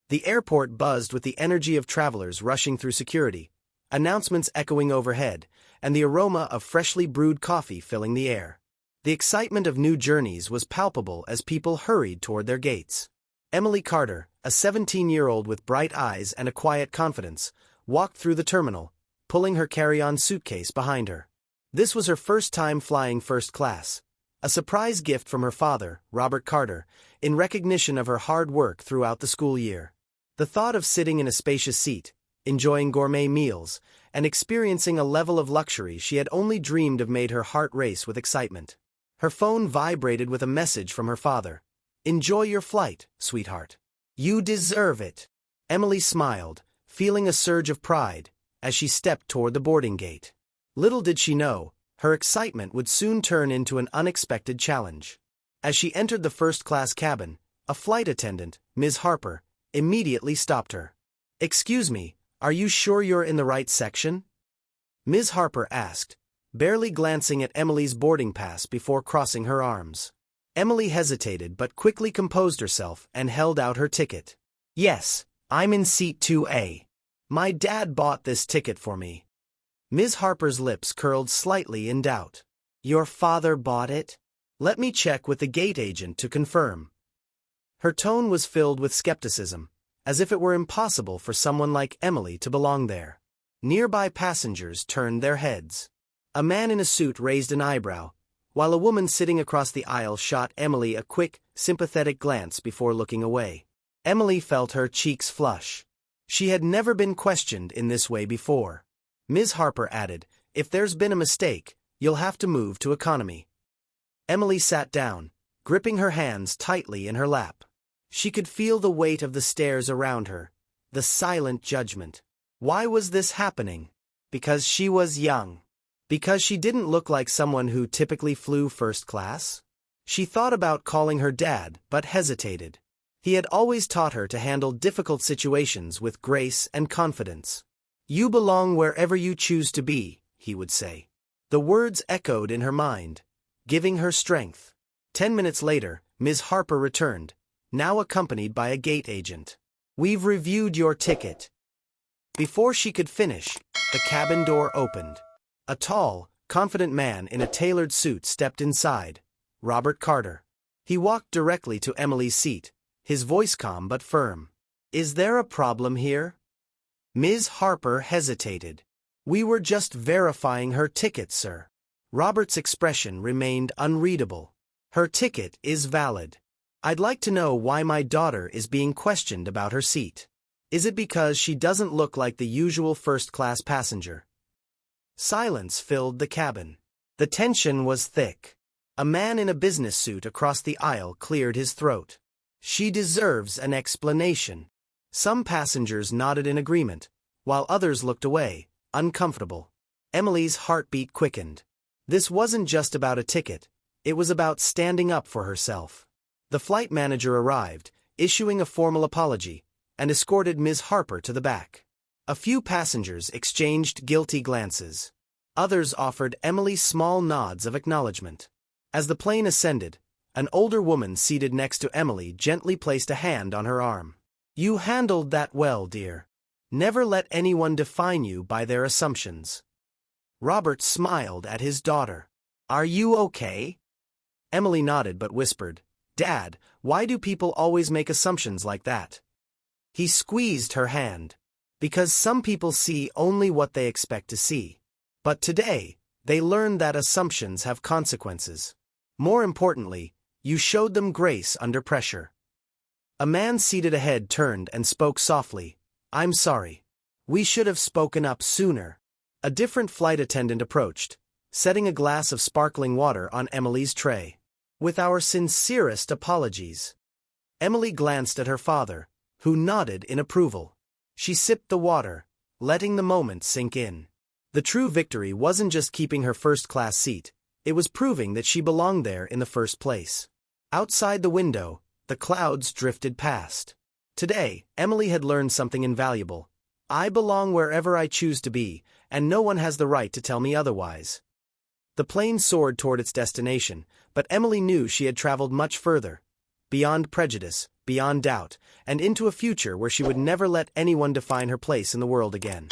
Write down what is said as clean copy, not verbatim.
The airport buzzed with the energy of travelers rushing through security, announcements echoing overhead, and the aroma of freshly brewed coffee filling the air. The excitement of new journeys was palpable as people hurried toward their gates. Emily Carter, a 17-year-old with bright eyes and a quiet confidence, walked through the terminal, pulling her carry-on suitcase behind her. This was her first time flying first class, a surprise gift from her father, Robert Carter, in recognition of her hard work throughout the school year. The thought of sitting in a spacious seat, enjoying gourmet meals, and experiencing a level of luxury she had only dreamed of made her heart race with excitement. Her phone vibrated with a message from her father. "Enjoy your flight, sweetheart. You deserve it." Emily smiled, feeling a surge of pride, as she stepped toward the boarding gate. Little did she know, her excitement would soon turn into an unexpected challenge. As she entered the first-class cabin, a flight attendant, Ms. Harper, immediately stopped her. "Excuse me, are you sure you're in the right section?" Ms. Harper asked, barely glancing at Emily's boarding pass before crossing her arms. Emily hesitated but quickly composed herself and held out her ticket. "Yes, I'm in seat 2A. My dad bought this ticket for me." Ms. Harper's lips curled slightly in doubt. "Your father bought it? Let me check with the gate agent to confirm." Her tone was filled with skepticism, as if it were impossible for someone like Emily to belong there. Nearby passengers turned their heads. A man in a suit raised an eyebrow, while a woman sitting across the aisle shot Emily a quick, sympathetic glance before looking away. Emily felt her cheeks flush. She had never been questioned in this way before. Ms. Harper added, "If there's been a mistake, you'll have to move to economy." Emily sat down, gripping her hands tightly in her lap. She could feel the weight of the stares around her, the silent judgment. Why was this happening? Because she was young. Because she didn't look like someone who typically flew first class? She thought about calling her dad, but hesitated. He had always taught her to handle difficult situations with grace and confidence. "You belong wherever you choose to be," he would say. The words echoed in her mind, giving her strength. 10 minutes later, Ms. Harper returned, now accompanied by a gate agent. "We've reviewed your ticket." Before she could finish, the cabin door opened. A tall, confident man in a tailored suit stepped inside, Robert Carter. He walked directly to Emily's seat, his voice calm but firm. "Is there a problem here?" Ms. Harper hesitated. "We were just verifying her ticket, sir." Robert's expression remained unreadable. "Her ticket is valid. I'd like to know why my daughter is being questioned about her seat. Is it because she doesn't look like the usual first-class passenger?" Silence filled the cabin. The tension was thick. A man in a business suit across the aisle cleared his throat. "She deserves an explanation." Some passengers nodded in agreement, while others looked away, uncomfortable. Emily's heartbeat quickened. This wasn't just about a ticket, it was about standing up for herself. The flight manager arrived, issuing a formal apology, and escorted Ms. Harper to the back. A few passengers exchanged guilty glances. Others offered Emily small nods of acknowledgement. As the plane ascended, an older woman seated next to Emily gently placed a hand on her arm. "You handled that well, dear. Never let anyone define you by their assumptions." Robert smiled at his daughter. "Are you okay?" Emily nodded but whispered, "Dad, why do people always make assumptions like that?" He squeezed her hand. "Because some people see only what they expect to see. But today, they learned that assumptions have consequences. More importantly, you showed them grace under pressure." A man seated ahead turned and spoke softly, "I'm sorry. We should have spoken up sooner." A different flight attendant approached, setting a glass of sparkling water on Emily's tray. "With our sincerest apologies." Emily glanced at her father, who nodded in approval. She sipped the water, letting the moment sink in. The true victory wasn't just keeping her first-class seat, it was proving that she belonged there in the first place. Outside the window, the clouds drifted past. Today, Emily had learned something invaluable. I belong wherever I choose to be, and no one has the right to tell me otherwise. The plane soared toward its destination, but Emily knew she had traveled much further. beyond prejudice, beyond doubt, and into a future where she would never let anyone define her place in the world again.